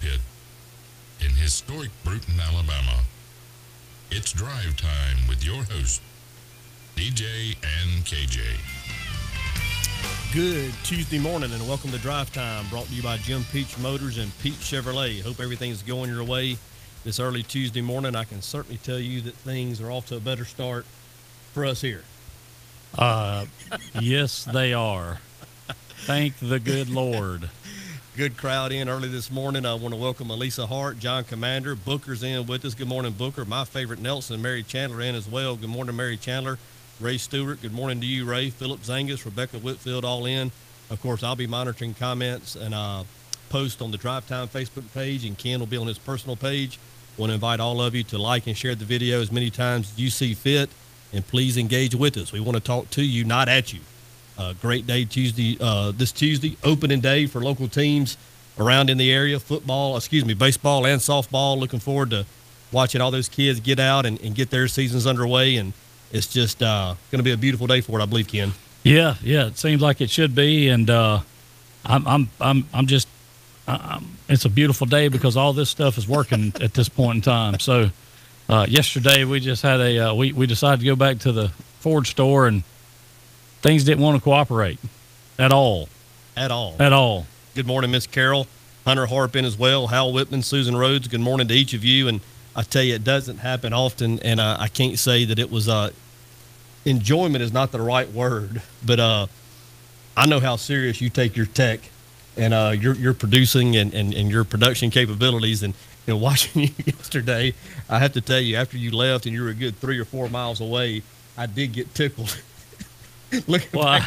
pit in historic Bruton, Alabama. It's drive time with your hosts, DJ and KJ. Good Tuesday morning and welcome to Drive Time, brought to you by Jim Peach Motors and Peach Chevrolet. Hope everything's going your way this early Tuesday morning. I can certainly tell you that things are off to a better start for us here. Yes, they are. Thank the good Lord. Good crowd in early this morning. I want to welcome Elisa Hart, John Commander. Booker's in with us. Good morning, Booker. My favorite Nelson, Mary Chandler in as well. Good morning, Mary Chandler. Ray Stewart, good morning to you, Ray. Philip Zangus, Rebecca Whitfield, all in. Of course, I'll be monitoring comments and post on the Drive Time Facebook page, and Ken will be on his personal page. I want to invite all of you to like and share the video as many times as you see fit, and please engage with us. We want to talk to you, not at you. Great day Tuesday, this Tuesday, opening day for local teams around in the area, baseball and softball. Looking forward to watching all those kids get out and get their seasons underway, and it's just going to be a beautiful day for it, I believe, Ken. Yeah, it seems like it should be, and it's a beautiful day because all this stuff is working at this point in time. So yesterday we just had we decided to go back to the Ford store, and things didn't want to cooperate at all. At all. Good morning, Miss Carol. Hunter Harp in as well. Hal Whitman, Susan Rhodes, good morning to each of you. And I tell you, it doesn't happen often, and I can't say that it was enjoyment is not the right word, but I know how serious you take your tech and your producing and your production capabilities. And watching you yesterday, I have to tell you, after you left and you were a good 3 or 4 miles away, I did get tickled. I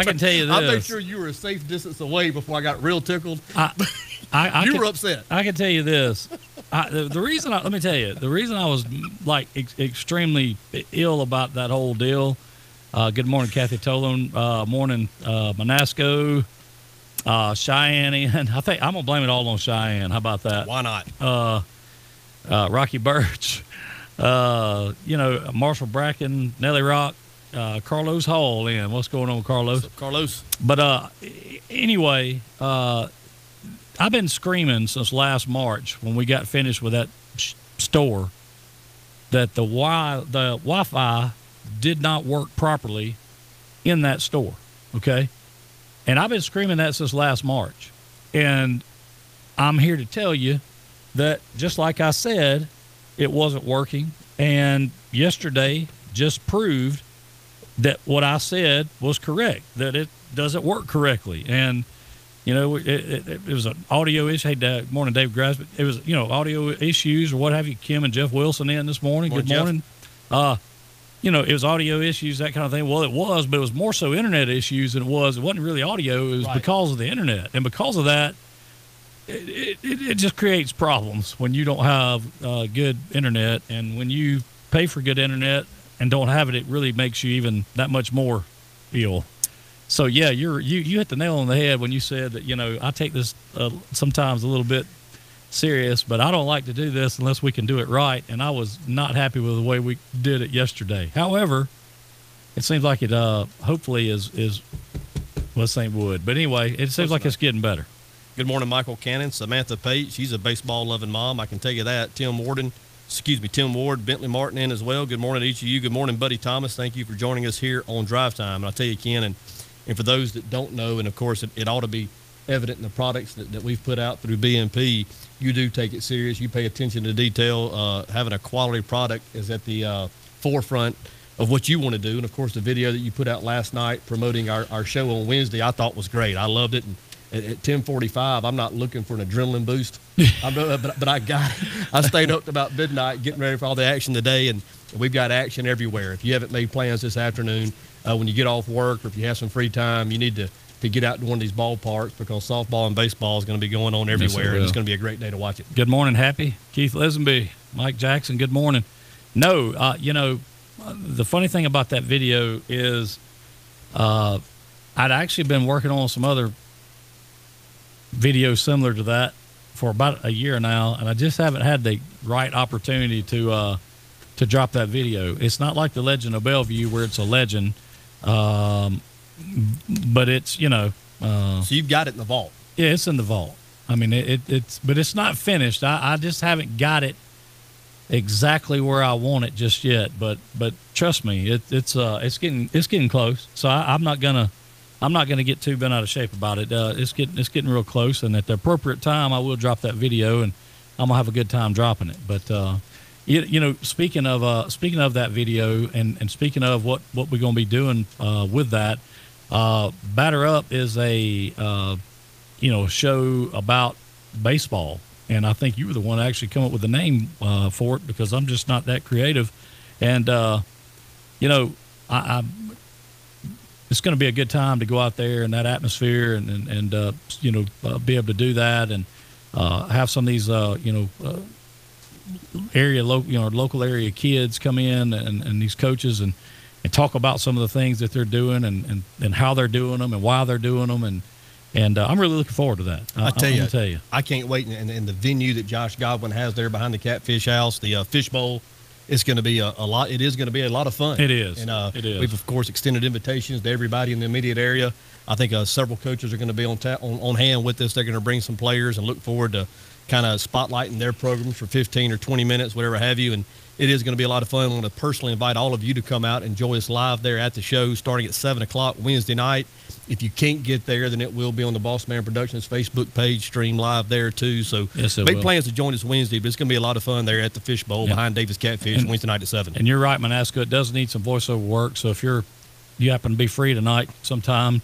can tell you this. I made sure you were a safe distance away before I got real tickled. You were upset. I can tell you this. The reason I was like extremely ill about that whole deal. Good morning, Kathy Tolan. Morning, Manasco, Cheyenne. And I think I'm gonna blame it all on Cheyenne. How about that? Why not? Rocky Birch. Marshall Bracken, Nellie Rock. Carlos Hall in. What's going on with Carlos? What's up, Carlos? But anyway, I've been screaming since last March when we got finished with that store that the Wi-Fi did not work properly in that store, okay? And I've been screaming that since last March. And I'm here to tell you that just like I said, it wasn't working. And yesterday just proved that what I said was correct, that it doesn't work correctly. And, it was an audio issue. Hey, good morning, Dave Grass. But it was, audio issues or what have you. Kim and Jeff Wilson in this morning. Good morning. It was audio issues, that kind of thing. Well, it was, but it was more so internet issues than it wasn't really audio. It was right. Because of the internet. And because of that, it just creates problems when you don't have good internet. And when you pay for good internet and don't have it, it really makes you even that much more ill. So yeah, you hit the nail on the head when you said that, I take this sometimes a little bit serious, but I don't like to do this unless we can do it right. And I was not happy with the way we did it yesterday. However, it seems like it hopefully is let's say wood. But anyway, it seems like it's getting better. Good morning, Michael Cannon, Samantha Pate. She's a baseball-loving mom, I can tell you that. Tim Ward, Bentley Martin in as well. Good morning to each of you. Good morning, Buddy Thomas. Thank you for joining us here on Drive Time. And I'll tell you, Ken, and for those that don't know, and of course it ought to be evident in the products that we've put out through BMP, you do take it serious. You pay attention to detail. Having a quality product is at the forefront of what you want to do. And of course, the video that you put out last night promoting our show on Wednesday, I thought was great. I loved it. And at 10:45, I'm not looking for an adrenaline boost, but I got it. I stayed up to about midnight getting ready for all the action today, and we've got action everywhere. If you haven't made plans this afternoon, when you get off work or if you have some free time, you need to get out to one of these ballparks because softball and baseball is going to be going on everywhere, yes, and it's going to be a great day to watch it. Good morning, Happy. Keith Lisenby, Mike Jackson, good morning. No, the funny thing about that video is I'd actually been working on some other videos similar to that for about a year now, and I just haven't had the right opportunity to drop that video. It's not like the Legend of Bellevue where it's a legend, but it's, so you've got it in the vault. Yeah, it's in the vault. I mean, but it's not finished. I just haven't got it exactly where I want it just yet. But trust me, it's getting close. So I'm not gonna get too bent out of shape about it. It's getting real close, and at the appropriate time, I will drop that video, and I'm gonna have a good time dropping it. But you know, speaking of that video, and speaking of what we're gonna be doing with that, Batter Up is a show about baseball, and I think you were the one to actually come up with the name for it, because I'm just not that creative, and it's going to be a good time to go out there in that atmosphere and be able to do that, and have some of these local area kids come in, and these coaches and talk about some of the things that they're doing, and how they're doing them, and why they're doing them, and I'm really looking forward to that. I tell you, I can't wait. And the venue that Josh Godwin has there behind the Catfish House, the Fish Bowl, it's going to be a lot. It is going to be a lot of fun. It is. And it is. We've of course extended invitations to everybody in the immediate area. I think several coaches are going to be on hand with us. They're going to bring some players, and look forward to kind of spotlighting their programs for 15 or 20 minutes, whatever have you. And it is going to be a lot of fun. I want to personally invite all of you to come out and enjoy us live there at the show, starting at 7 o'clock Wednesday night. If you can't get there, then it will be on the Bossman Productions Facebook page, stream live there too. So make plans to join us Wednesday, but it's going to be a lot of fun there at the Fish Bowl behind Davis Catfish Wednesday night at 7. And you're right, Manasco, it does need some voiceover work. So if you happen to be free tonight sometime,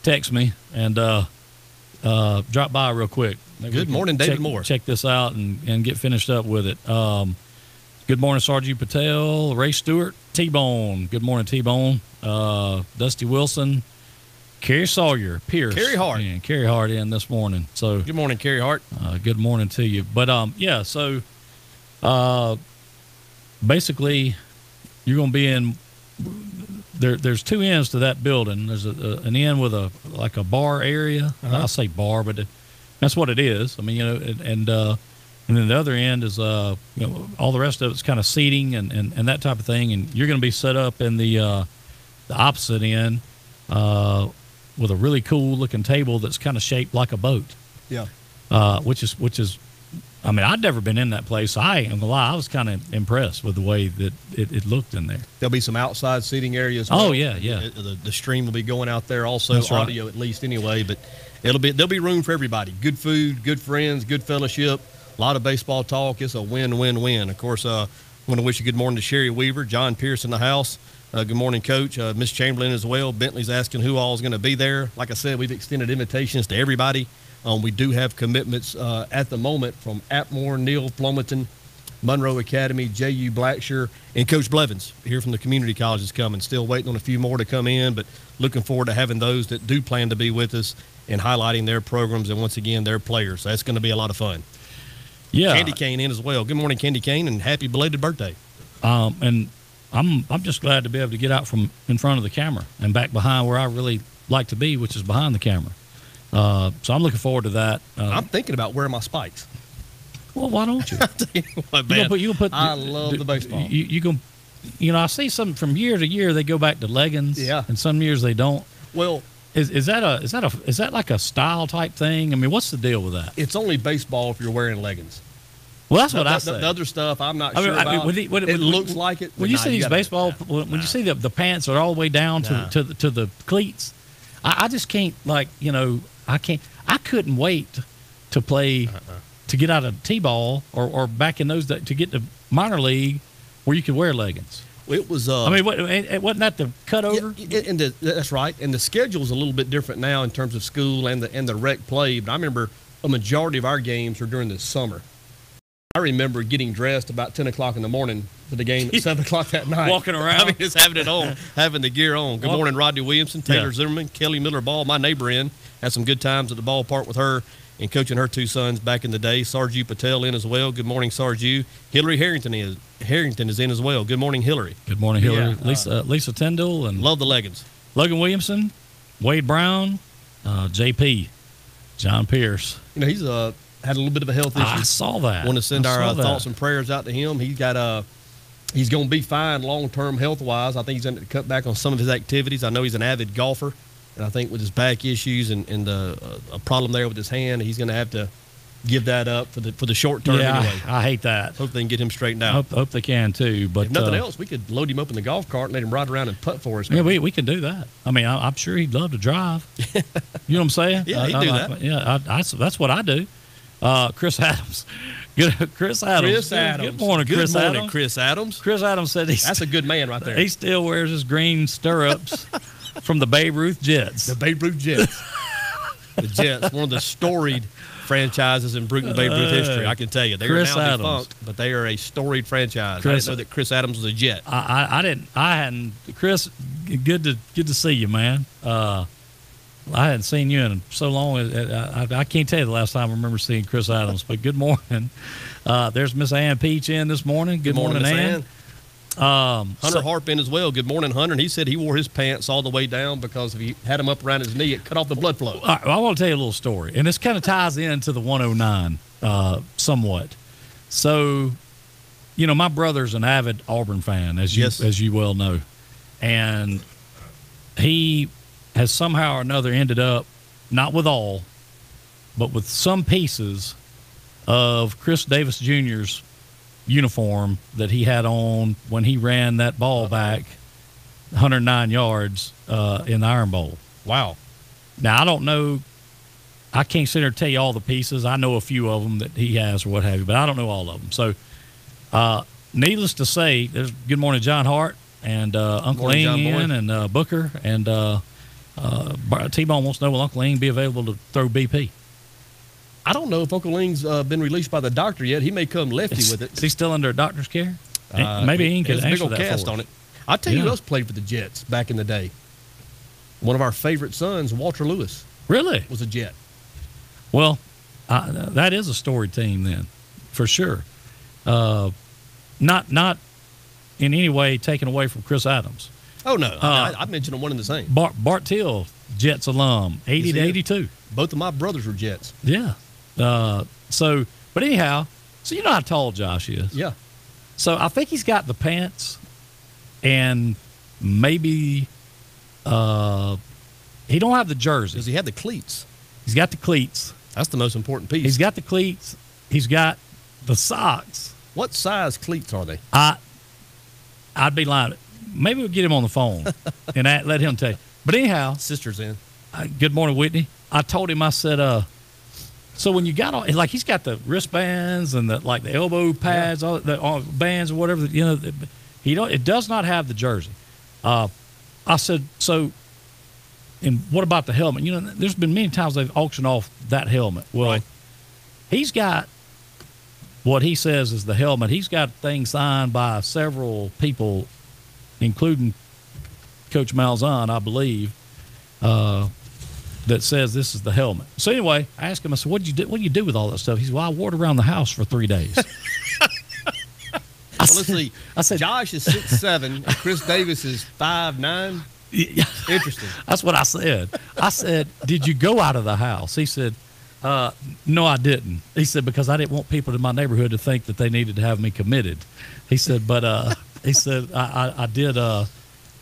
text me and drop by real quick. Maybe Good morning, David Moore. Check this out and get finished up with it. Good morning, Sarju Patel, Ray Stewart, T-Bone. Good morning, T-Bone. Dusty Wilson, Kerry Sawyer, Pierce. Kerry Hart. And Kerry Hart in this morning. So good morning, Kerry Hart. Good morning to you. But, so basically you're going to be in there's two ends to that building. There's an end with a bar area. I say bar, but that's what it is. I mean, and then the other end is all the rest of it's kind of seating and that type of thing. And you're going to be set up in the opposite end with a really cool looking table that's kind of shaped like a boat. Yeah. Which is. I mean, I'd never been in that place. I ain't gonna lie, I was kind of impressed with the way that it looked in there. There'll be some outside seating areas. Oh yeah. The stream will be going out there also. That's right. Audio at least anyway, but there'll be room for everybody. Good food, good friends, good fellowship. A lot of baseball talk. It's a win-win-win. Of course, I want to wish a good morning to Sherry Weaver, John Pierce in the house. Good morning, Coach. Miss Chamberlain as well. Bentley's asking who all is going to be there. Like I said, we've extended invitations to everybody. We do have commitments at the moment from Atmore, Neal, Flomaton, Monroe Academy, J.U. Blackshear, and Coach Blevins here from the community college is coming. Still waiting on a few more to come in, but looking forward to having those that do plan to be with us and highlighting their programs and, once again, their players. So that's going to be a lot of fun. Yeah. Candy Cane in as well. Good morning, Candy Cane, and happy belated birthday. And I'm just glad to be able to get out from in front of the camera and back behind where I really like to be, which is behind the camera. So I'm looking forward to that. I'm thinking about wearing my spikes. Well, why don't you? You put, I love the baseball. You can, I see some from year to year they go back to leggings. Yeah. And some years they don't. Well, is that like a style type thing? I mean, what's the deal with that? It's only baseball if you're wearing leggings. Well, that's what I say. The other stuff, I'm not sure about. It looks like it. When you see these baseball, when you see the pants are all the way down to the cleats, I just can't I couldn't wait to play to get out of T-ball or back in those days to get to minor league where you could wear leggings. It was. Wasn't that the cutover? Yeah, that's right. And the schedule is a little bit different now in terms of school and the rec play. But I remember a majority of our games were during the summer. I remember getting dressed about 10 o'clock in the morning for the game at 7 o'clock that night. Walking around. I mean, just having it on, having the gear on. Good morning, Rodney Williamson, Taylor Zimmerman, Kelly Miller Ball, my neighbor in. Had some good times at the ballpark with her and coaching her two sons back in the day. Sarju Patel in as well. Good morning, Sarju. Hillary Harrington is in as well. Good morning, Hillary. Good morning, Hillary. Yeah, Lisa Tyndall. And love the leggings. Logan Williamson, Wade Brown, JP, John Pierce. He's had a little bit of a health issue. I saw that. Want to send our thoughts and prayers out to him. He's got he's going to be fine long-term health-wise. I think he's going to cut back on some of his activities. I know he's an avid golfer, and I think with his back issues and a problem there with his hand, he's going to have to give that up for the short term anyway. I hate that. Hope they can get him straigned out. Hope they can too. But if nothing else, we could load him up in the golf cart and let him ride around and putt for us. Yeah, we can do that. I mean, I'm sure he'd love to drive. You know what I'm saying? Yeah, he'd do that. Yeah, that's what I do. Chris Adams. Chris Adams. Good morning, Chris Adams. Chris Adams. Chris Adams said that's a good man right there. He still wears his green stirrups from the Babe Ruth Jets. The Babe Ruth Jets. The Jets, one of the storied franchises in Babe Ruth history. I can tell you, they are now defunct, but they are a storied franchise. I didn't know that Chris Adams was a Jet. I hadn't. Chris, good to see you, man. I hadn't seen you in so long. I can't tell you the last time I remember seeing Chris Adams. But good morning. There's Miss Ann Peach in this morning. Good morning, Ann. Hunter Harp in as well. Good morning, Hunter. And he said he wore his pants all the way down because if he had them up around his knee, it cut off the blood flow. All right, well, I want to tell you a little story, and this kind of ties into the 109 somewhat. So, my brother's an avid Auburn fan, as you well know, and he has somehow or another ended up, not with all, but with some pieces of Chris Davis Jr.'s uniform that he had on when he ran that ball back 109 yards in the Iron Bowl. Wow. Now, I don't know. I can't sit here and tell you all the pieces. I know a few of them that he has or what have you, but I don't know all of them. So, needless to say, there's good morning, John Hart, and Uncle Ian and Booker, and T-Bone wants to know, will Uncle Ian be available to throw BP? I don't know if Uncle Ian's been released by the doctor yet. He may come lefty with it. Is he still under a doctor's care? Maybe Ian could answer that cast for us. on it. I'll tell you who else played for the Jets back in the day. One of our favorite sons, Walter Lewis. Really? Was a Jet. Well, that is a storied team then, for sure. Not in any way taken away from Chris Adams. Oh, no. I mentioned them one and the same. Bart Till, Jets alum, 80 to 82. Both of my brothers were Jets. Yeah. But anyhow, so you know how tall Josh is. Yeah. So I think he's got the pants, and maybe he don't have the jersey. Does he have the cleats? He's got the cleats. That's the most important piece. He's got the cleats. He's got the socks. What size cleats are they? I'd be lying. Maybe we'll get him on the phone and let him tell you. But anyhow. Sister's in. Good morning, Whitney. I told him, I said, so when you got on, like he's got the wristbands and the elbow pads, all the bands or whatever, it does not have the jersey. I said, so, and what about the helmet? There's been many times they've auctioned off that helmet. Well, he's got what he says is the helmet. He's got things signed by several people, including Coach Malzahn, I believe, that says this is the helmet. So anyway, I asked him, I said, what do you do with all that stuff? He said, well, I wore it around the house for 3 days. Let's see. I said, Josh is 6'7", and Chris Davis is 5'9". Interesting. That's what I said. I said, did you go out of the house? He said, no, I didn't. He said, because I didn't want people in my neighborhood to think that they needed to have me committed. He said, but he said, I did wear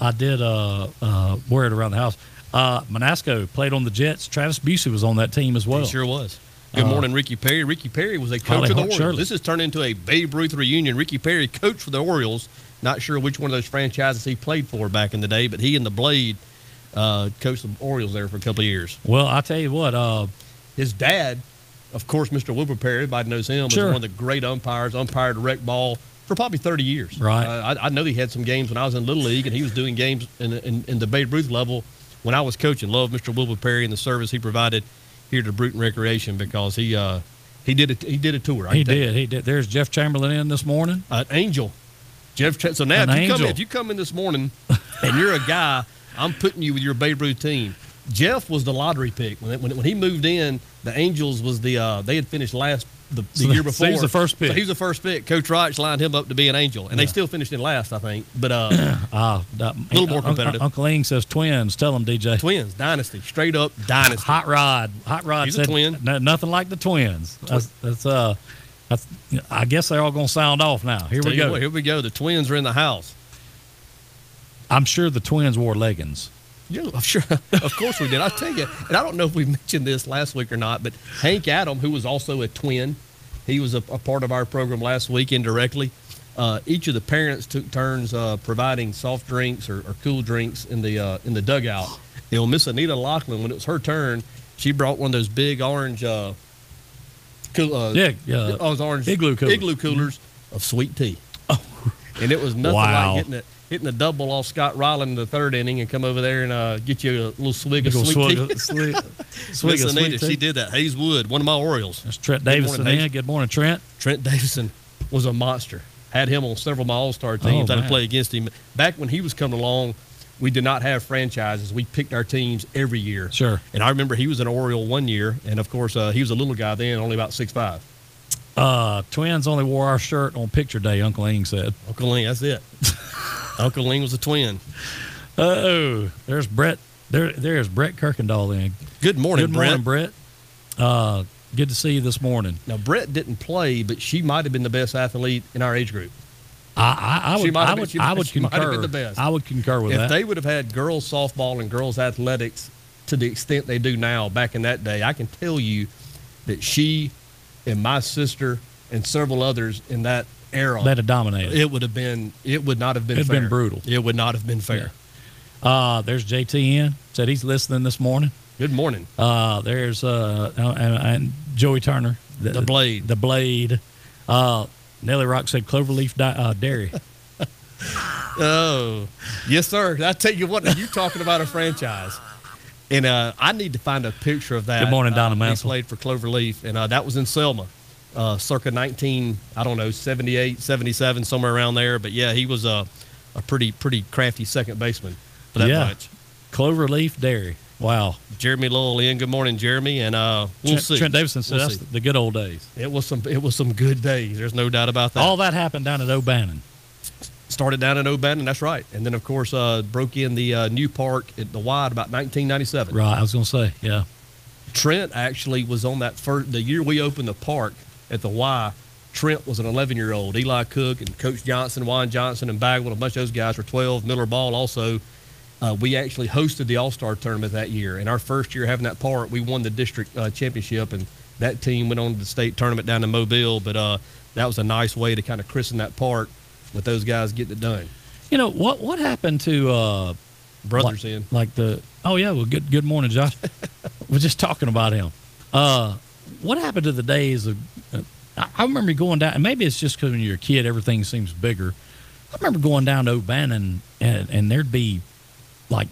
it around the house. Manasco played on the Jets. Travis Busey was on that team as well. He sure was. Good morning, Ricky Perry. Ricky Perry was a coach of the Orioles. Shirley. This has turned into a Babe Ruth reunion. Ricky Perry coached for the Orioles. Not sure which one of those franchises he played for back in the day, but he and the Blade coached the Orioles there for a couple of years. Well, I tell you what. His dad, of course, Mr. Wilbur Perry, everybody knows him, was one of the great umpires, umpired rec ball for probably 30 years. Right. I know he had some games when I was in Little League, and he was doing games in the Babe Ruth level when I was coaching. Love Mr. Wilbur Perry and the service he provided here to Bruton Recreation because he did a tour. He did. There's Jeff Chamberlain in this morning. Angel. So now if you come in this morning and you're a guy, I'm putting you with your Babe Ruth team. Jeff was the lottery pick. When he moved in, the Angels was they had finished last the year before. So he was the first pick. So he was the first pick. Coach Reich lined him up to be an Angel, and they still finished in last, I think. But a little more competitive. Uncle Ing says Twins. Tell him, DJ. Twins, dynasty, straight up dynasty. Hot Rod He's said a twin. Nothing like the Twins. That's I guess they're all going to sound off now. Here we go. Here we go. The Twins are in the house. I'm sure the Twins wore leggings. Yeah, I'm sure. Of course we did. I'll tell you, and I don't know if we mentioned this last week or not, but Hank Adam, who was also a twin, he was a part of our program last week indirectly. Each of the parents took turns providing soft drinks or cool drinks in the dugout. You know, Miss Anita Lachlan, when it was her turn, she brought one of those big orange, orange igloo coolers of sweet tea. Oh. And it was nothing like hitting a double off Scott Ryland in the third inning and come over there and get you a little swig of sweet tea. Miss Anita, she did that. Hayes Wood, one of my Orioles. That's Trent Davison. Good morning, Trent. Trent Davison was a monster. Had him on several of my All-Star teams. I had to play against him. Back when he was coming along, we did not have franchises. We picked our teams every year. Sure. And I remember he was an Oriole one year, and, of course, he was a little guy then, only about 6'5". Twins only wore our shirt on picture day, Uncle Ing said. Uncle Ing, that's it. Uncle Ing was a twin. Oh, there's Brett. There's Brett Kirkendall in. Good morning, Brett. Good morning, Brett. Good to see you this morning. Now, Brett didn't play, but she might have been the best athlete in our age group. I would concur. I would concur with that. If they would have had girls softball and girls athletics to the extent they do now back in that day, I can tell you that she and my sister and several others in that era that had dominated. It would not have been fair. It'd been brutal. It would not have been fair. Yeah. There's JTN said he's listening this morning. Good morning. There's and Joey Turner, the Blade. The Blade. Nellie Rock said Cloverleaf Dairy. Oh, yes, sir. I tell you what, you talking about a franchise. And I need to find a picture of that. Good morning, Donna Mansell. He played for Cloverleaf, and that was in Selma, circa 78, 77, somewhere around there. But, yeah, he was a pretty crafty second baseman for that bunch. Cloverleaf Dairy. Wow. Jeremy Lowell in. Good morning, Jeremy. And we'll see. Trent Davison said that's the good old days. It was some good days. There's no doubt about that. All that happened down at O'Bannon. Started down in O'Bannon, that's right. And then, of course, broke in the new park at the Wide about 1997. Right, I was going to say, yeah. Trent actually was on the year we opened the park at the Y. Trent was an 11-year-old. Eli Cook and Coach Johnson, Juan Johnson, and Bagwell, a bunch of those guys were 12. Miller Ball also. We actually hosted the All-Star tournament that year. And our first year having that park, we won the district championship, and that team went on to the state tournament down in Mobile. But that was a nice way to kind of christen that park with those guys getting it done. You know, what happened to Brothers good morning, Josh. We're just talking about him. What happened to the days of I remember going down, and maybe it's just because when you're a kid everything seems bigger. I remember going down to O'Bannon and there'd be like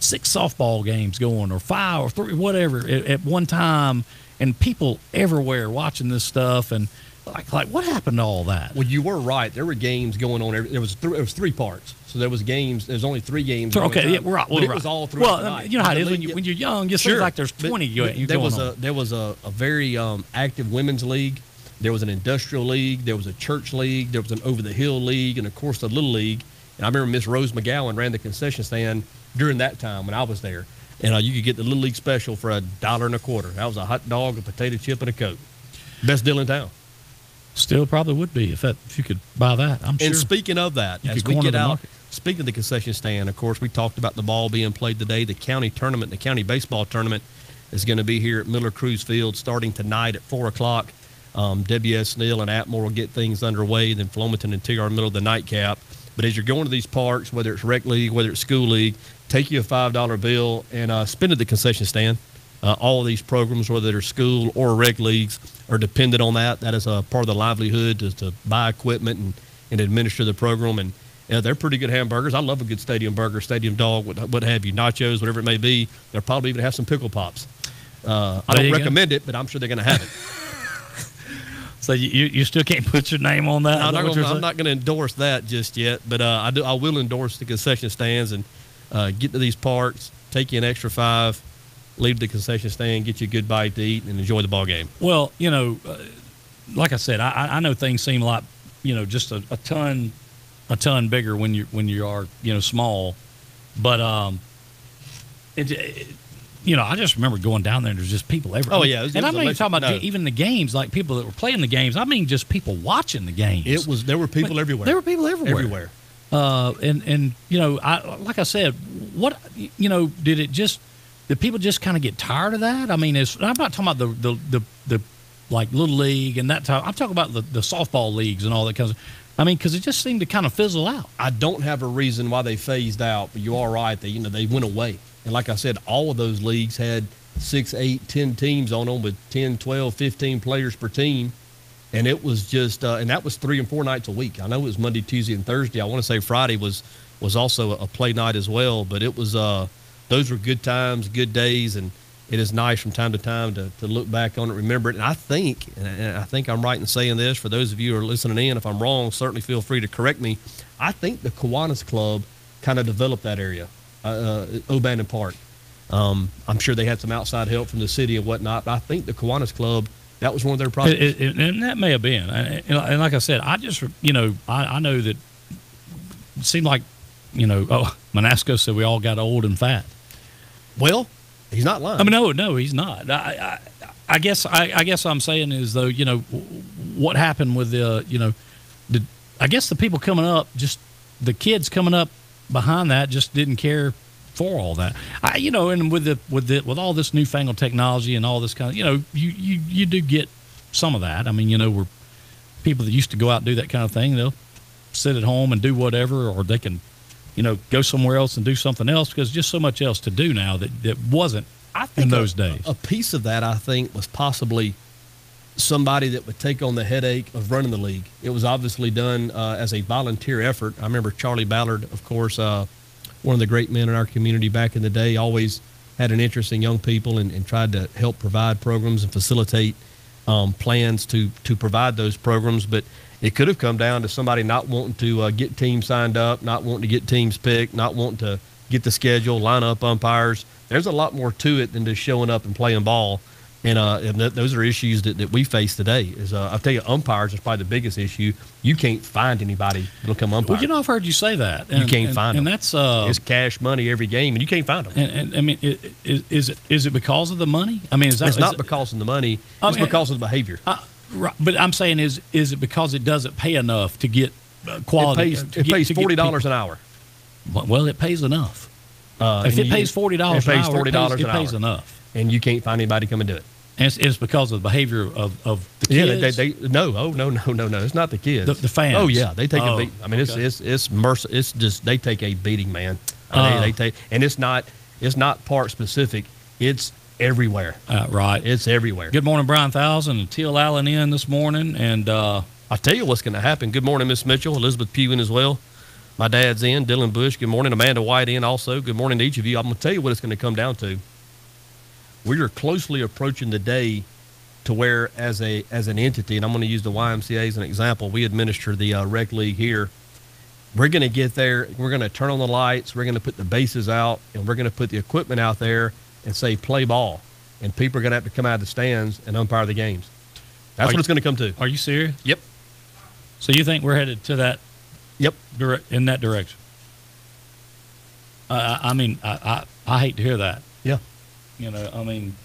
6 softball games going, or 5 or 3, whatever, at one time, and people everywhere watching this stuff, and like what happened to all that? Well, you were right. There were games going on. There was 3 parts, so there was games. There's only 3 games. Okay, yeah, right. Well, it was all throughout the night. You know how it is when you're young. It seems like there's 20 there was a very active women's league. There was an industrial league. There was a church league. There was an over the hill league, and of course the little league. And I remember Miss Rose McGowan ran the concession stand during that time when I was there. And you could get the Little League special for $1.25. That was a hot dog, a potato chip, and a Coke. Best deal in town. Still probably would be if you could buy that, I'm sure. And speaking of that, as we get out, speaking of the concession stand, of course, we talked about the ball being played today. The county tournament, the county baseball tournament is going to be here at Miller Cruz Field starting tonight at 4 o'clock. W.S. Neal and Atmore will get things underway, then Flomaton and TR middle of the nightcap. But as you're going to these parks, whether it's rec league, whether it's school league, take you a $5 bill and spend at the concession stand. All of these programs, whether they're school or rec leagues, are dependent on that. That is a part of the livelihood to buy equipment and administer the program. And they're pretty good hamburgers. I love a good stadium burger, stadium dog, what have you, nachos, whatever it may be. They'll probably even have some pickle pops. I don't recommend it, but I'm sure they're going to have it. So you still can't put your name on that? No, I'm not going to endorse that just yet, but I will endorse the concession stands and get to these parks, take you an extra $5, leave the concession stand, get you a good bite to eat, and enjoy the ball game. Well, like I said, I know things seem a lot, just a ton bigger when you are small, but I just remember going down there and there's just people everywhere. Oh, yeah. And I'm not even talking about even the games, like people that were playing the games. I mean just people watching the games. There were people everywhere. There were people everywhere. Everywhere. Like I said, what did people just kind of get tired of that? I mean, I'm not talking about the like little league and that type. I'm talking about the softball leagues and all that kind of. I mean, because it just seemed to kind of fizzle out. I don't have a reason why they phased out, but you are right. They went away. And like I said, all of those leagues had 6, 8, 10 teams on them with 10, 12, 15 players per team. And it was just and that was 3 and 4 nights a week. I know it was Monday, Tuesday, and Thursday. I want to say Friday was also a play night as well. But it was those were good times, good days, and it is nice from time to time to look back on it, remember it. And I think I'm right in saying this, for those of you who are listening in, if I'm wrong, certainly feel free to correct me. I think the Kiwanis Club kind of developed that area, O'Bannon Park. I'm sure they had some outside help from the city and whatnot, but I think the Kiwanis Club, that was one of their projects. And that may have been. And like I said, I just, I know that it seemed like, Manasco said we all got old and fat. Well, he's not lying. I mean, no, he's not. I guess I'm saying is, though, what happened with I guess the people coming up, just the kids coming up behind that, just didn't care for all that. And with all this newfangled technology and all this kind of, you do get some of that. I mean, we're people that used to go out and do that kind of thing. They'll sit at home and do whatever, or they can, go somewhere else and do something else, because there's just so much else to do now that wasn't in those days. A piece of that, I think, was possibly somebody that would take on the headache of running the league. It was obviously done as a volunteer effort. I remember Charlie Ballard, of course, one of the great men in our community back in the day, always had an interest in young people and tried to help provide programs and facilitate plans to provide those programs. But it could have come down to somebody not wanting to get teams signed up, not wanting to get teams picked, not wanting to get the schedule, line up umpires. There's a lot more to it than just showing up and playing ball. And those are issues that we face today. I'll tell you, umpires is probably the biggest issue. You can't find anybody that'll come umpire. Well, I've heard you say that. You can't find them. And that's it's cash money every game, and you can't find them. And I mean, is it because of the money? I mean, it's not because of the money. It's because of the behavior. Right, but I'm saying, is it because it doesn't pay enough to get quality? It pays $40 an hour. Well, it pays enough. If it pays $40 an hour, it pays enough. And you can't find anybody come and do it. And it's because of the behavior of the kids. Yeah, no. It's not the kids. The fans. Oh yeah, they take a beat. I mean, it's merciless. It's just they take a beating, man. They take, and it's not part specific. It's everywhere. Right. It's everywhere. Good morning, Brian Thousand and Teal Allen in this morning, and I'll tell you what's going to happen. Good morning, Miss Mitchell, Elizabeth Pugh in as well. My dad's in, Dylan Bush. Good morning, Amanda White in also. Good morning to each of you. I'm going to tell you what it's going to come down to. We are closely approaching the day to where, as an entity, and I'm going to use the YMCA as an example, we administer the rec league here. We're going to get there. We're going to turn on the lights. We're going to put the bases out, and we're going to put the equipment out there and say play ball. And people are going to have to come out of the stands and umpire the games. That's what it's going to come to. Are you serious? Yep. So you think we're headed to that? Yep. In that direction. I mean, I hate to hear that. Yeah. I mean,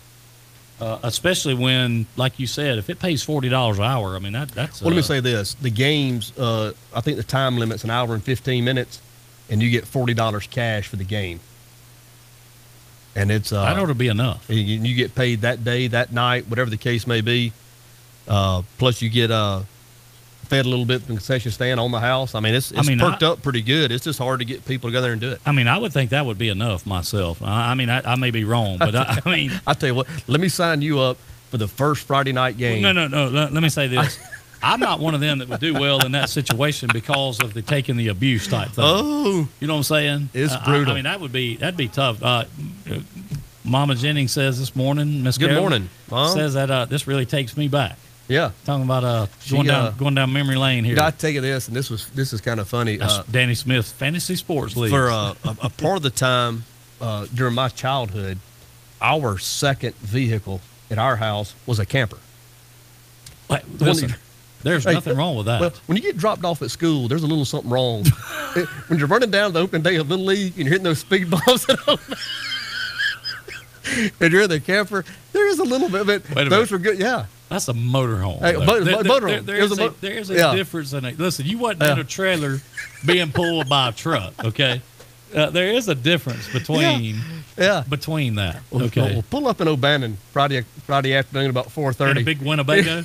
especially when, like you said, if it pays $40 an hour, I mean, that's. Well, let me say this. The games, I think the time limit's an hour and 15 minutes, and you get $40 cash for the game. And it's. That ought to be enough. You get paid that day, that night, whatever the case may be. Plus, you get fed a little bit from the concession stand on the house. I mean, it's perked up pretty good. It's just hard to get people to go there and do it. I mean, I would think that would be enough myself. I mean, I may be wrong, but I mean. I'll tell you what, let me sign you up for the first Friday night game. No. Let me say this. I'm not one of them that would do well in that situation because of the taking the abuse type thing. Oh. You know what I'm saying? It's brutal. I mean, that'd be tough. Mama Jennings says this morning, Miss Good morning, Mom. Says that this really takes me back. Yeah, talking about going down memory lane here. Got to take this, and this is kind of funny. Danny Smith's Fantasy Sports League. For a part of the time during my childhood, our second vehicle at our house was a camper. Listen, there's nothing wrong with that. Well, when you get dropped off at school, there's a little something wrong. When you're running down the opening day of Little League and you're hitting those speed bumps and you're in the camper, there is a little bit of it. Those were good, yeah. That's a motorhome. Hey, motorhome. There's a difference in it. Listen, you wasn't in a trailer being pulled by a truck, okay? there is a difference between between that. Okay, We'll pull up in O'Bannon Friday afternoon about 4:30. and a big Winnebago.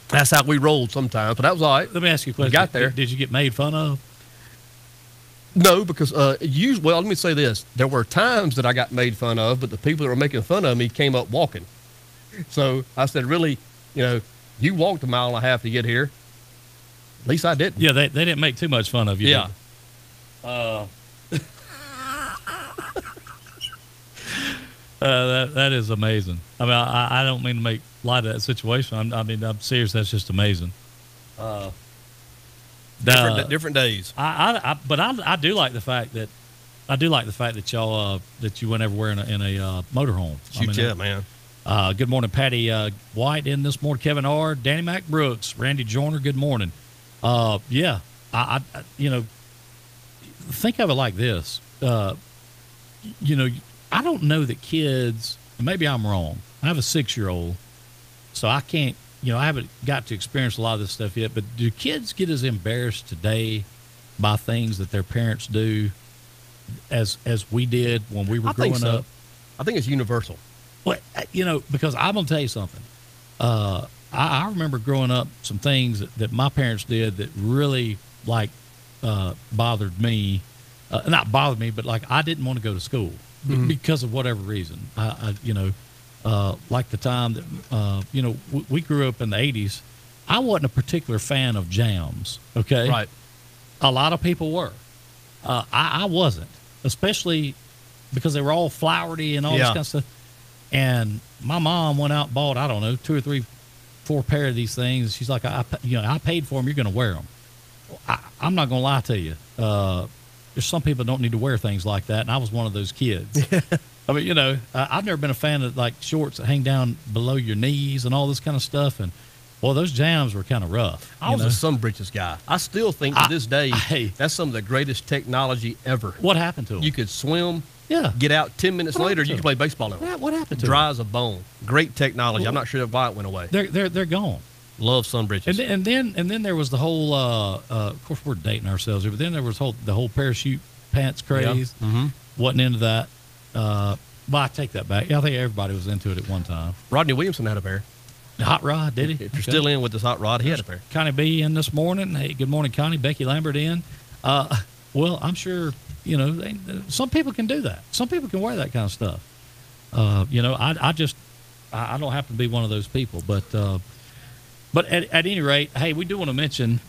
That's how we rolled sometimes, but that was all right. Let me ask you a question. Got there. Did you get made fun of? No, because well, let me say this: there were times that I got made fun of, but the people that were making fun of me came up walking. So I said, really, you walked a mile and a half to get here. At least I didn't. Yeah, they didn't make too much fun of you. Yeah. That is amazing. I mean, I don't mean to make light of that situation. I'm serious. That's just amazing. Different days. But I do like the fact that y'all that you went everywhere in a motorhome. Shoot, man. Good morning, Patty White in this morning. Kevin R, Danny Mac Brooks, Randy Joyner. Good morning. Yeah, I think of it like this. I don't know that kids. Maybe I'm wrong. I have a 6-year-old, so I can't. I haven't got to experience a lot of this stuff yet. But do kids get as embarrassed today by things that their parents do as we did when we were growing up? I think it's universal. Well, because I'm gonna tell you something. I remember growing up, some things that my parents did that really bothered me. Not bothered me, but I didn't want to go to school because of whatever reason. Like the time that we grew up in the 80s. I wasn't a particular fan of jams. Okay, right. A lot of people were. I wasn't, especially because they were all flowery and all this kind of stuff. And my mom went out and bought, I don't know, 2 or 3, 4 pair of these things. She's like, I paid for them. You're going to wear them. I'm not going to lie to you. There's some people that don't need to wear things like that, and I was one of those kids. I mean, I've never been a fan of shorts that hang down below your knees and all this kind of stuff. And well, those jams were kind of rough. I was a sun breeches guy. I still think to this day that's some of the greatest technology ever. What happened to them? You could swim. Yeah. Get out 10 minutes later, you can play baseball in it. What happened to Dry as a bone. Great technology. I'm not sure why it went away. They're gone. Love sun breeches. And then there was the whole. Of course, we're dating ourselves here, but then there was the whole parachute pants craze. Yeah. Mm-hmm. Wasn't into that. But I take that back. Yeah, I think everybody was into it at one time. Rodney Williamson had a pair. Hot rod, did he? If you're still in with this hot rod, he had a pair. Connie B in this morning. Hey, good morning, Connie. Becky Lambert in. Well, I'm sure. Some people can do that. Some people can wear that kind of stuff. I don't happen to be one of those people. But at any rate, hey, we do want to mention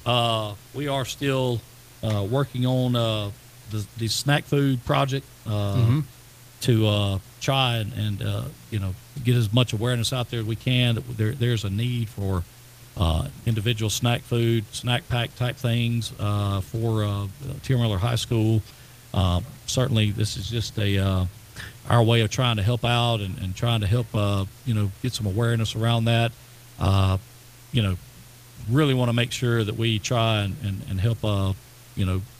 we are still working on the snack food project to try and get as much awareness out there as we can. There's a need for individual snack food, snack pack type things for T.R. Miller High School. Certainly, this is just our way of trying to help out and trying to help get some awareness around that. Really want to make sure that we try and help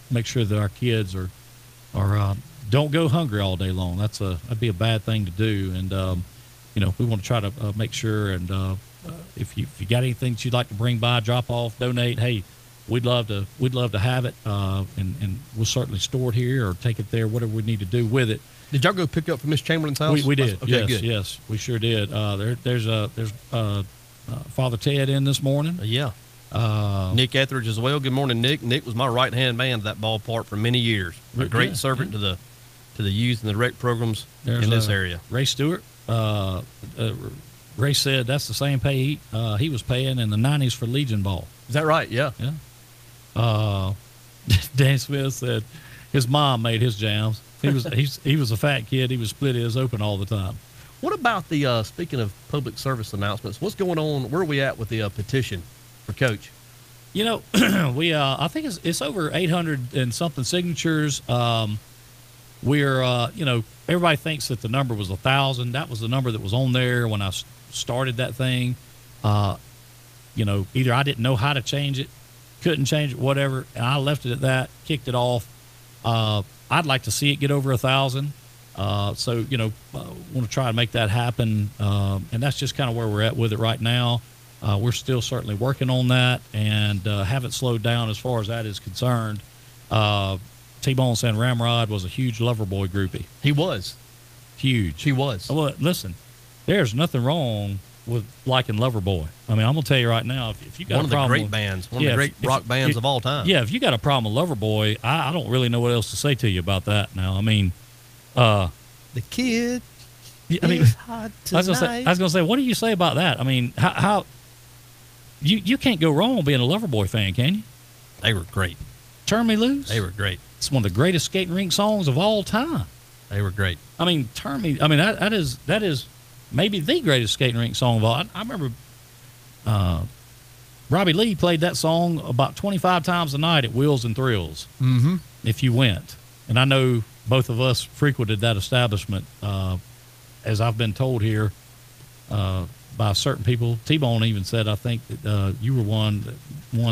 make sure that our kids are don't go hungry all day long. That'd be a bad thing to do. And we want to try to make sure. And if you got anything that you'd like to bring by, drop off, donate, hey, we'd love to have it, and we'll certainly store it here or take it there, whatever we need to do with it. Did y'all go pick up from Miss Chamberlain's house? We did. Okay, yes, good. Yes, we sure did. There's Father Ted in this morning. Yeah. Nick Etheridge as well. Good morning, Nick. Nick was my right-hand man at that ballpark for many years. A great servant to the youth and the rec programs in this area. Ray Stewart. Ray said that's the same pay he was paying in the 90s for Legion ball. Is that right? Yeah. Yeah. Dan Smith said his mom made his jams. He was a fat kid. He was split his open all the time. What about the speaking of public service announcements? What's going on? Where are we at with the petition for Coach? We I think it's over 800 and something signatures. We're everybody thinks that the number was 1,000. That was the number that was on there when I started that thing. Either I didn't know how to change it, couldn't change it, whatever, and I left it at that, kicked it off. I'd like to see it get over 1,000. Want to try to make that happen. And that's just kind of where we're at with it right now. We're still certainly working on that and haven't slowed down as far as that is concerned. T-Bone saying Ramrod was a huge Loverboy groupie. He was. Huge. He was. Well, listen, there's nothing wrong with liking Loverboy. I mean, I'm going to tell you right now, if you got one a of the problem great with, bands, one of the great rock bands of all time. Yeah, if you got a problem with Loverboy, I don't really know what else to say to you about that now. I mean, the kid. I mean, hot I was going to say, what do you say about that? I mean, how you can't go wrong being a Loverboy fan, can you? They were great. Turn Me Loose. They were great. It's one of the greatest skating rink songs of all time. They were great. I mean, Turn Me. I mean, that is maybe the greatest skating rink song of all. I remember Robbie Lee played that song about 25 times a night at Wheels and Thrills. Mm-hmm. If you went, and I know both of us frequented that establishment, as I've been told here by certain people. T-Bone even said, I think that you were ones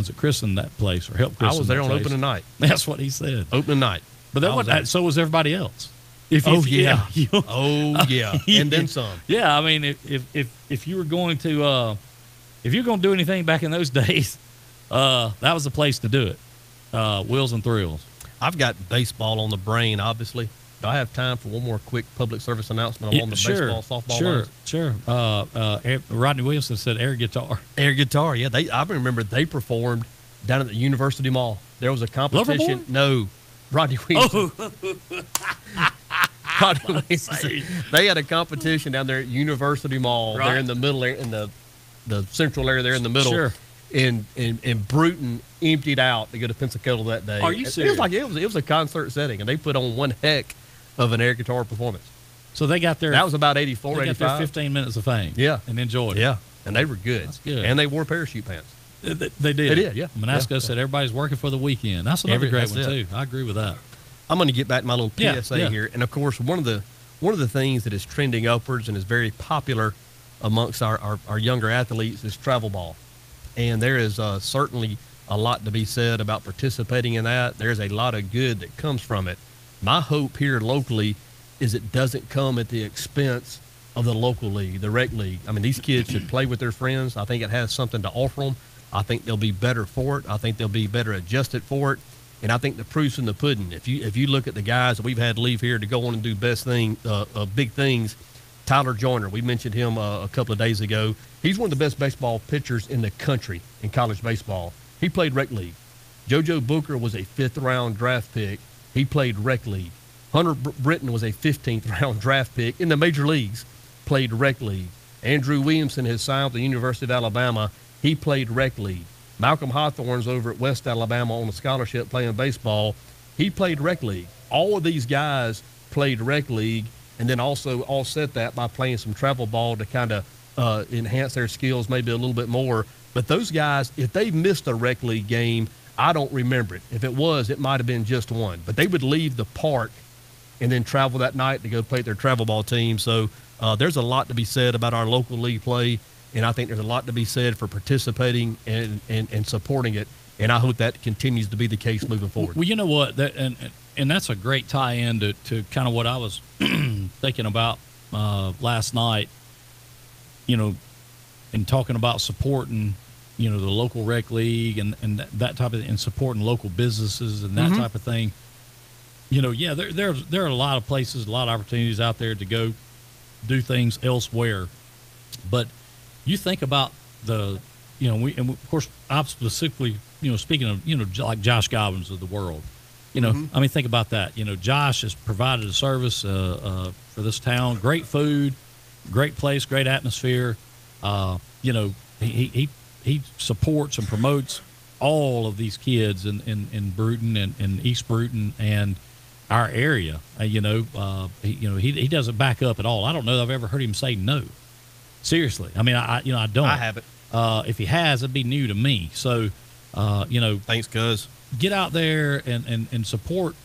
that christened that place or helped christen. I was there that on place. opening night. That's what he said. Opening night. But so was everybody else. Oh yeah. And then some. Yeah, I mean, if you were going to do anything back in those days, that was the place to do it. Wheels and Thrills. I've got baseball on the brain, obviously. Do I have time for one more quick public service announcement along the baseball, softball lines? Sure. Rodney Wilson said air guitar. Air guitar, yeah. I remember they performed down at the University Mall. There was a competition. Loverboy? No, Rodney Wilson. Rodney Wilson. They had a competition down there at University Mall. Right. There in the middle, in the central area there in the middle. Sure. And Bruton emptied out to go to Pensacola that day. Are you serious? It was a concert setting, and they put on one heck of an air guitar performance. So they got their That was about 84, they got 85. their 15 minutes of fame. Yeah. And enjoyed it. Yeah, and they were good. That's good. And they wore parachute pants. They did. They did, yeah. Manasco Yeah. said everybody's working for the weekend. That's another great one, too. I agree with that. I'm going to get back to my little PSA Yeah. here. And, of course, one of the things that is trending upwards and is very popular amongst our younger athletes is travel ball. And there is certainly a lot to be said about participating in that. There's a lot of good that comes from it. My hope here locally is it doesn't come at the expense of the local league, the rec league. I mean, these kids should play with their friends. I think it has something to offer them. I think they'll be better for it. I think they'll be better adjusted for it. And I think the proof's in the pudding. If you look at the guys that we've had leave here to go on and do big things, Tyler Joyner, we mentioned him a couple of days ago. He's one of the best baseball pitchers in the country in college baseball. He played rec league. JoJo Booker was a 5th-round draft pick. He played rec league. Hunter Britton was a 15th-round draft pick in the major leagues, played rec league. Andrew Williamson has signed with the University of Alabama. He played rec league. Malcolm Hawthorne's over at West Alabama on a scholarship playing baseball. He played rec league. All of these guys played rec league and then also offset that by playing some travel ball to kind of enhance their skills maybe a little bit more. But those guys, if they missed a rec league game, I don't remember it. If it was, it might have been just one. But they would leave the park and then travel that night to go play their travel ball team. So there's a lot to be said about our local league play, and I think there's a lot to be said for participating and supporting it, and I hope that continues to be the case moving forward. Well, you know what, and that's a great tie-in to kind of what I was thinking about last night, and talking about supporting, the local rec league and that type of, and supporting local businesses and that type of thing. There are a lot of places, a lot of opportunities out there to go do things elsewhere. But you think about of course, I'm specifically, speaking of, like Josh Gobbins of the world, I mean, think about that. Josh has provided a service for this town, great food, great place, great atmosphere. He supports and promotes all of these kids in Bruton and East Bruton and our area. He doesn't back up at all. I don't know that I've ever heard him say no. Seriously. I mean, I don't. I haven't. If he has, it'd be new to me. So, thanks, cuz. Get out there and support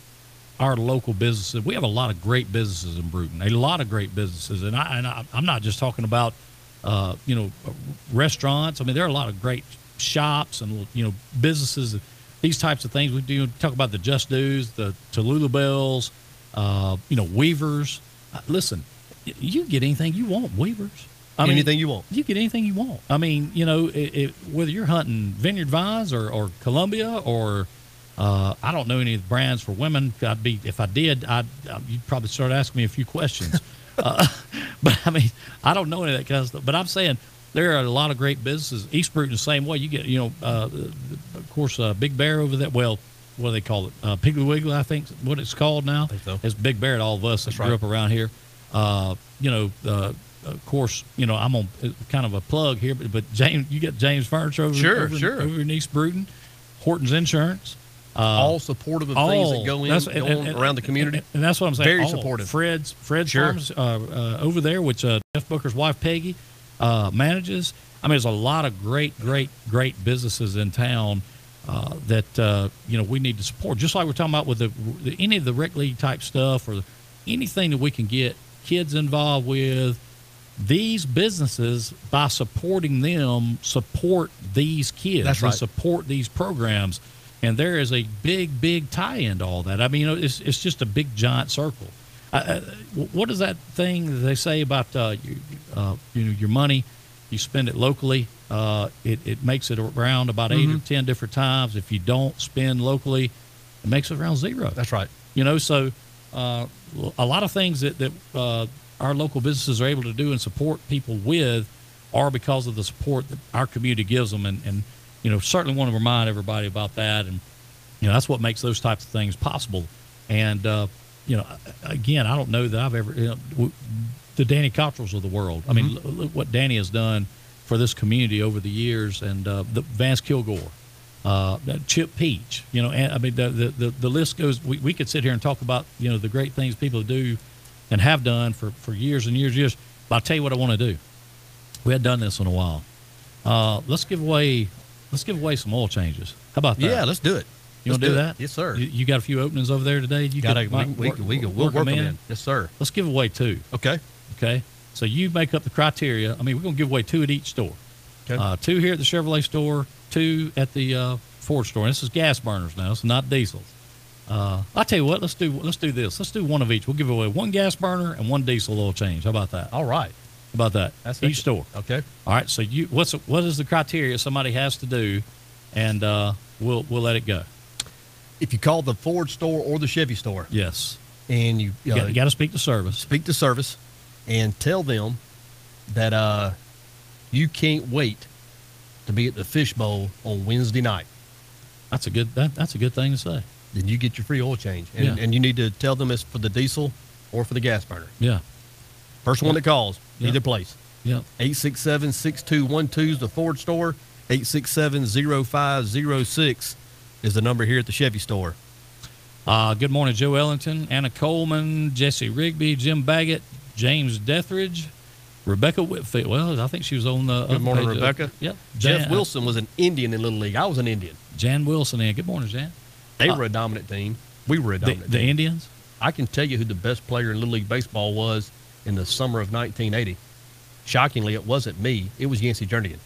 our local businesses. We have a lot of great businesses in Bruton, a lot of great businesses. And I'm not just talking about, restaurants. I mean, there are a lot of great shops and, businesses, these types of things. We do talk about the Just Do's, the Tallulah Bells, Weavers. Listen, you get anything you want, Weavers. Anything you want. You get anything you want. I mean, whether you're hunting Vineyard Vines or Columbia or I don't know any of the brands for women. If I did, you'd probably start asking me a few questions. But I mean, I don't know any of that kind of stuff. But I'm saying there are a lot of great businesses. East Bruton the same way. You get, of course, Big Bear over there. Well, what do they call it? Piggly Wiggly, I think, what it's called now. I think so. It's Big Bear to all of us that grew up around here. Of course, I'm on kind of a plug here, but James, you got James Furniture over in East Bruton, Horton's Insurance. All supportive of things that go on around the community. And that's what I'm saying. Very supportive. Fred's Farms over there, which Jeff Booker's wife, Peggy, manages. I mean, there's a lot of great businesses in town that we need to support. Just like we're talking about with any of the rec league type stuff or anything that we can get kids involved with. These businesses, by supporting them, support these kids. That's right. They support these programs. And there is a big tie-in to all that. I mean, it's just a big, giant circle. What is that thing that they say about your money? You spend it locally. It makes it around about 8 or 10 different times. If you don't spend locally, it makes it around 0. That's right. So a lot of things that our local businesses are able to do and support people with are because of the support that our community gives them. And certainly want to remind everybody about that. And, that's what makes those types of things possible. And, again, I don't know that I've ever, the Danny Cottrells of the world. I mean, look what Danny has done for this community over the years. And the Vance Kilgore, Chip Peach, and I mean, the list goes, we could sit here and talk about, the great things people do and have done for years and years. But I'll tell you what I want to do. We hadn't done this in a while. Let's give away some oil changes. How about that? Yeah, let's do it. You want to do that? Yes, sir. You got a few openings over there today? We'll work them in. Yes, sir. Let's give away 2. Okay. So you make up the criteria. I mean, we're going to give away 2 at each store. Okay. 2 here at the Chevrolet store, 2 at the Ford store. And this is gas burners now. It's not diesels. I'll tell you what. Let's do this. Let's do one of each. We'll give away 1 gas burner and 1 diesel oil change. How about that? All right. How about that? That's each store. Okay. All right. So what is the criteria somebody has to do, and we'll let it go. If you call the Ford store or the Chevy store, yes, and you got to speak to service, and tell them that you can't wait to be at the Fish Bowl on Wednesday night. That's a good thing to say. Then you get your free oil change, and you need to tell them it's for the diesel or for the gas burner. Yeah. First one that calls, either place. Yep. 867-6212 is the Ford store. 867-0506 is the number here at the Chevy store. Good morning, Joe Ellington, Anna Coleman, Jesse Rigby, Jim Baggett, James Dethridge, Rebecca Whitfield. Well, I think she was on the. Good morning, Rebecca. Yep. Jeff Wilson was an Indian in Little League. I was an Indian. Jan Wilson, and good morning, Jan. They were a dominant team. We were a dominant team. The Indians? I can tell you who the best player in Little League baseball was in the summer of 1980. Shockingly, it wasn't me. It was Yancey Jernigan.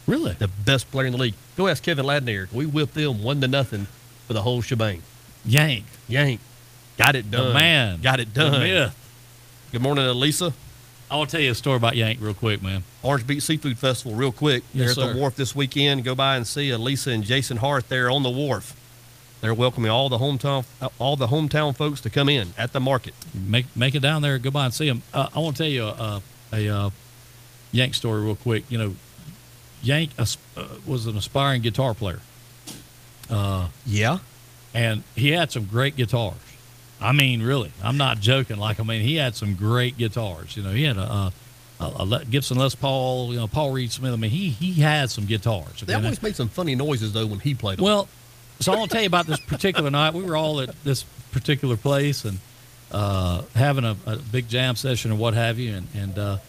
Really? The best player in the league. Go ask Kevin Ladnier. We whipped them 1-0 for the whole shebang. Yank. Got it done. The man. Got it done. The myth. Good morning, Elisa. I want to tell you a story about Yank real quick, man. Orange Beach Seafood Festival real quick. Yes, They're at the wharf this weekend. Go by and see Elisa and Jason Hart there on the wharf. They're welcoming all the hometown folks to come in at the market. Make it down there. Go by and see them. I want to tell you a Yank story real quick. Yank was an aspiring guitar player. Yeah. And he had some great guitars. I mean, really, I'm not joking. He had some great guitars. He had a Gibson Les Paul, Paul Reed Smith. I mean, he had some guitars. They always made some funny noises, though, when he played them. Well, so I want to tell you about this particular night. We were all at this particular place and having a big jam session or what have you. And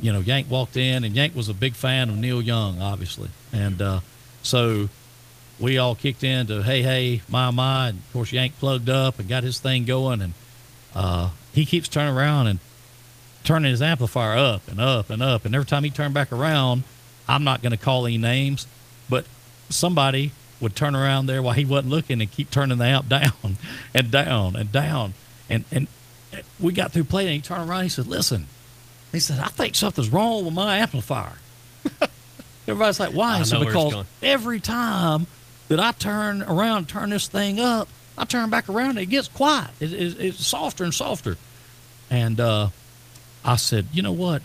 Yank walked in, and Yank was a big fan of Neil Young, obviously. And so we all kicked into Hey, My. And, of course, Yank plugged up and got his thing going. And he keeps turning around and turning his amplifier up and up and up. And every time he turned back around, I'm not going to call any names, but somebody would turn around there while he wasn't looking and keep turning the amp down and down and down. And we got through playing, and he turned around and he said, listen. He said, I think something's wrong with my amplifier. Everybody's like, why? He said, because every time that I turn around, turn this thing up. I turn back around, and it gets quiet. It's softer and softer. And I said, you know what?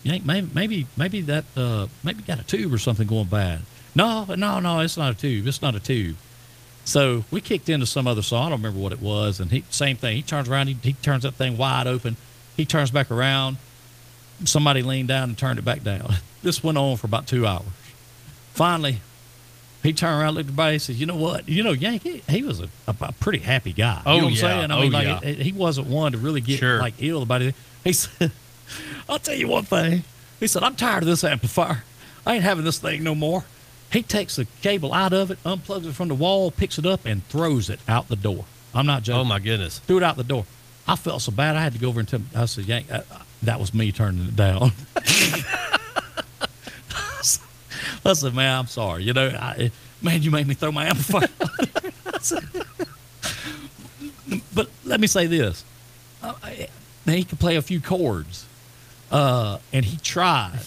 Maybe that maybe got a tube or something going bad. No, it's not a tube. It's not a tube. So we kicked into some other song. I don't remember what it was. And same thing. He turns around. He turns that thing wide open. He turns back around. Somebody leaned down and turned it back down. This went on for about 2 hours. Finally, he turned around, looked at everybody, and said, "You know what? You know, Yank, he was a pretty happy guy. You know what I'm saying? I mean, he wasn't one to really get like ill about it. He said, I'll tell you one thing. He said, I'm tired of this amplifier. I ain't having this thing no more. He takes the cable out of it, unplugs it from the wall, picks it up, and throws it out the door. I'm not joking. Oh, my goodness. Threw it out the door. I felt so bad. I had to go over and tell him. I said, Yank, that was me turning it down. I said, man, I'm sorry. You know, man, you made me throw my amplifier. But let me say this. He could play a few chords, and he tried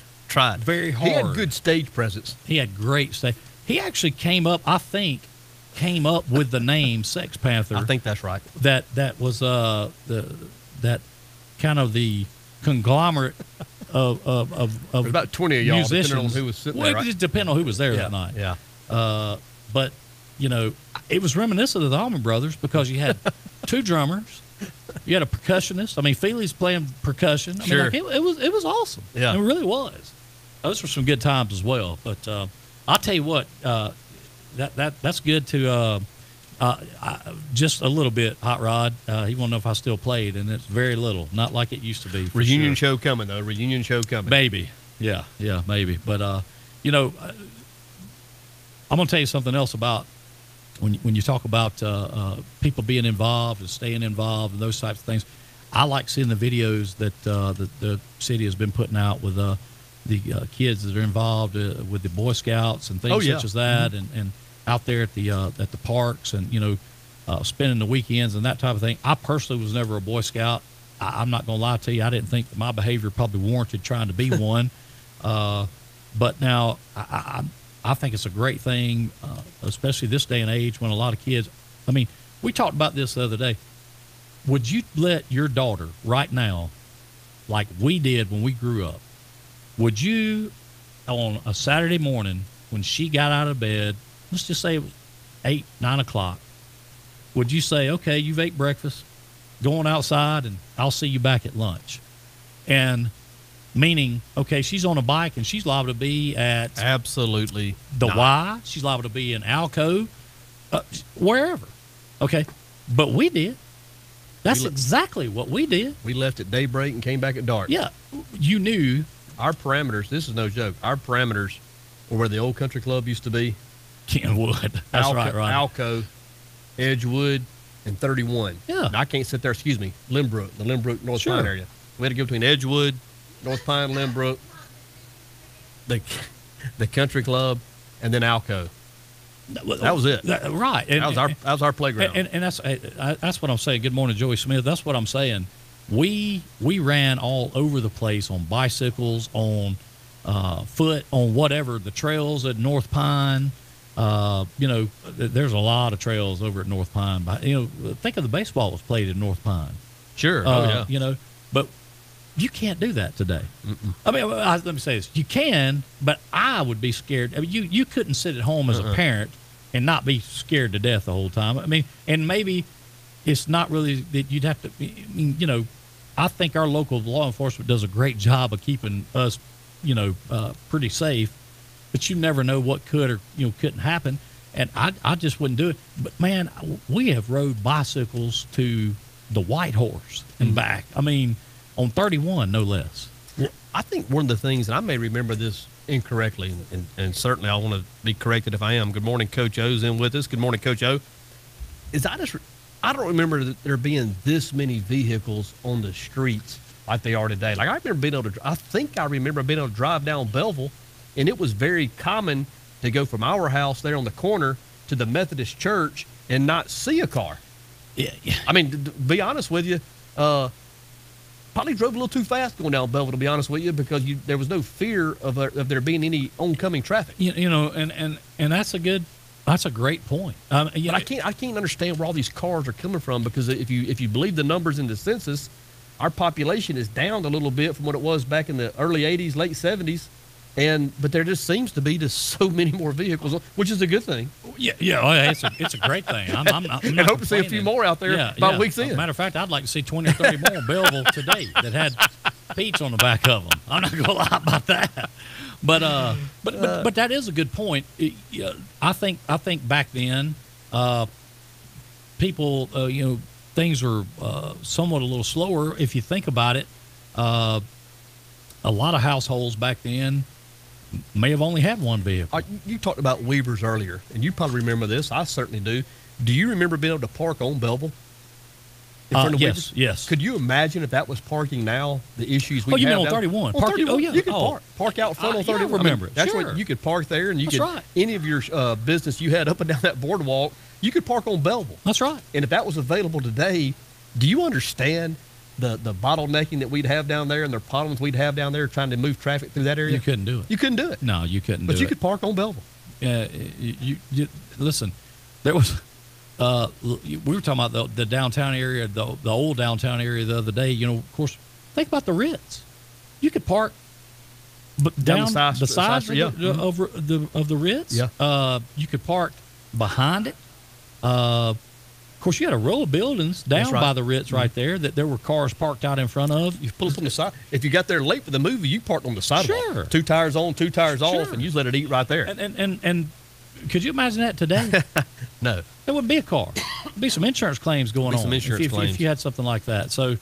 very hard. He had good stage presence. He had great stage. He actually came up with the name Sex Panther. I think that's right. That was that kind of the conglomerate of about 20 of y'all, musicians. depending on who was sitting there. Well, it just depended on who was there that night. Yeah. But you know, it was reminiscent of the Allman Brothers because you had two drummers, you had a percussionist. I mean, Feely's playing percussion. I mean, like, it was awesome. Yeah, it really was. Those were some good times as well. But I'll tell you what, that's good to just a little bit. Hot Rod, he won't know if I still played, and it's very little, not like it used to be. Reunion show coming though. Reunion show coming. Maybe, yeah, maybe. But you know, I'm gonna tell you something else about when you talk about people being involved and staying involved and those types of things. I like seeing the videos that the city has been putting out with the kids that are involved with the Boy Scouts and things such as that, and out there at the parks, and you know, spending the weekends and that type of thing. I personally was never a Boy Scout. I'm not going to lie to you. I didn't think that my behavior probably warranted trying to be one. But now I think it's a great thing, especially this day and age when a lot of kids. I mean, we talked about this the other day. Would you let your daughter right now, like we did when we grew up, would you, on a Saturday morning when she got out of bed, let's just say it was 8, 9 o'clock, would you say, okay, you've ate breakfast, going outside, and I'll see you back at lunch? And meaning, okay, she's on a bike and she's liable to be at absolutely the Y. She's liable to be in Alco, wherever. Okay, but we did. That's exactly what we did. We left at daybreak and came back at dark. Yeah, you knew. Our parameters, this is no joke, our parameters were where the old country club used to be. Kenwood. That's right. Alco, Edgewood, and 31. Yeah. Now, I can't sit there, excuse me, the Lynbrook, North Pine area. We had to go between Edgewood, North Pine, Lynbrook, the country club, and then Alco. That was it. Right. And, that was our playground. And that's what I'm saying. Good morning, Joey Smith. That's what I'm saying. We ran all over the place on bicycles, on foot, on whatever, the trails at North Pine. You know, there's a lot of trails over at North Pine. You know, think of the baseball was played in North Pine. Sure. You know, but you can't do that today. I mean, let me say this. You can, but I would be scared. I mean, you couldn't sit at home as a parent and not be scared to death the whole time. I mean, and maybe it's not really that you'd have to, I mean, you know, I think our local law enforcement does a great job of keeping us, you know, pretty safe, but you never know what could or, you know, couldn't happen. And I just wouldn't do it. But man, we have rode bicycles to the White Horse and back. I mean, on 31, no less. Well, I think one of the things, and I may remember this incorrectly, and certainly I want to be corrected if I am. Good morning, Coach O's in with us. Good morning, Coach O. I don't remember there being this many vehicles on the streets like they are today. Like I remember being able to drive down Belleville, and it was very common to go from our house there on the corner to the Methodist church and not see a car. Yeah. I mean, to be honest with you, probably drove a little too fast going down Belleville, to be honest with you, because there was no fear of there being any oncoming traffic. You know, and that's a good That's a great point. But I can't understand where all these cars are coming from, because if you believe the numbers in the census, our population is down a little bit from what it was back in the early 80s, late 70s. But there just seems to be just so many more vehicles, which is a good thing. Yeah, it's a great thing. I'm and hope to see a few more out there by week's end. As a matter of fact, I'd like to see 20 or 30 more in Belleville today that had Pete's on the back of them. I'm not going to lie about that. But that is a good point. I think back then, people, things are somewhat a little slower. If you think about it, a lot of households back then may have only had one vehicle. You talked about Weavers earlier, and you probably remember this. I certainly do. Do you remember being able to park on Belleville? Yes. Could you imagine if that was parking now, the issues we have? You mean on 31? On 31. You could park out front on 31. I remember it. That's sure. what you could park there, and you That's could right. any of your business you had up and down that boardwalk, you could park on Belleville. That's right. And if that was available today, do you understand the bottlenecking that we'd have down there and the problems we'd have down there trying to move traffic through that area? You couldn't do it. You couldn't do it. No, you couldn't do it. But you could park on Belleville. You listen, there was we were talking about the downtown area, the old downtown area the other day. Of course, think about the Ritz. You could park down the sides of the Ritz. Yeah. You could park behind it. Of course, you had a row of buildings down by the Ritz right there that there were cars parked out in front of. You pull up on the side. If you got there late for the movie, you parked on the sidewalk. Sure. 2 tires on, 2 tires off, and you just let it eat right there. And could you imagine that today? No. There wouldn't be a car. There'd be some insurance claims going on. Some insurance claims. If you had something like that. So,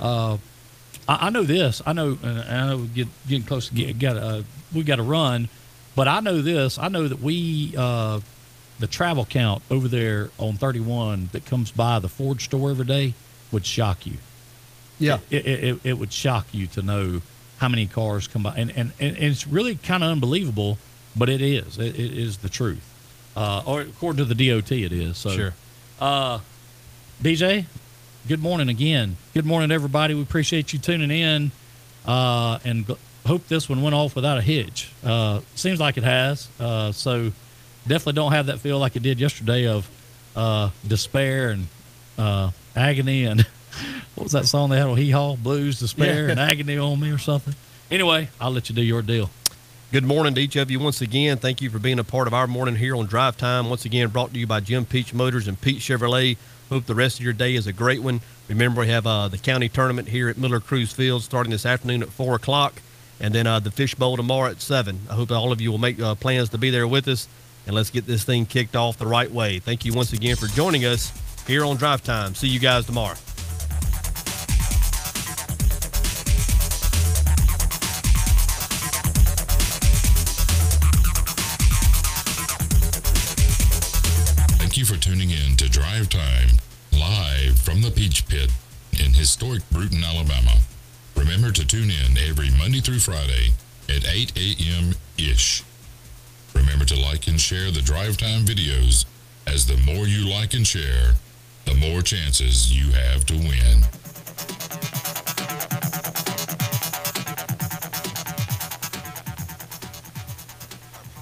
I know this. I know we're getting close to we got to run, but I know this. I know that the travel count over there on 31 that comes by the Ford store every day would shock you. Yeah. It would shock you to know how many cars come by. And it's really kind of unbelievable, but it is. It is the truth. Or according to the DOT, it is. So, sure. DJ, good morning again. Good morning, everybody. We appreciate you tuning in, and hope this one went off without a hitch. Seems like it has. So definitely don't have that feel like it did yesterday of despair and agony and what was that song they had on Hee Haw? Blues, Despair, and Agony on Me or something. Anyway, I'll let you do your deal. Good morning to each of you once again. Thank you for being a part of our morning here on Drive Time. Once again, brought to you by Jim Peach Motors and Pete Chevrolet. Hope the rest of your day is a great one. Remember, we have the county tournament here at Miller Cruz Field starting this afternoon at 4 o'clock, and then the Fish Bowl tomorrow at 7. I hope all of you will make plans to be there with us, and let's get this thing kicked off the right way. Thank you once again for joining us here on Drive Time. See you guys tomorrow. Thank you for tuning in to Drive Time, live from the Peach Pit in historic Bruton, Alabama. Remember to tune in every Monday through Friday at 8 a.m.-ish. Remember to like and share the Drive Time videos, as the more you like and share, the more chances you have to win.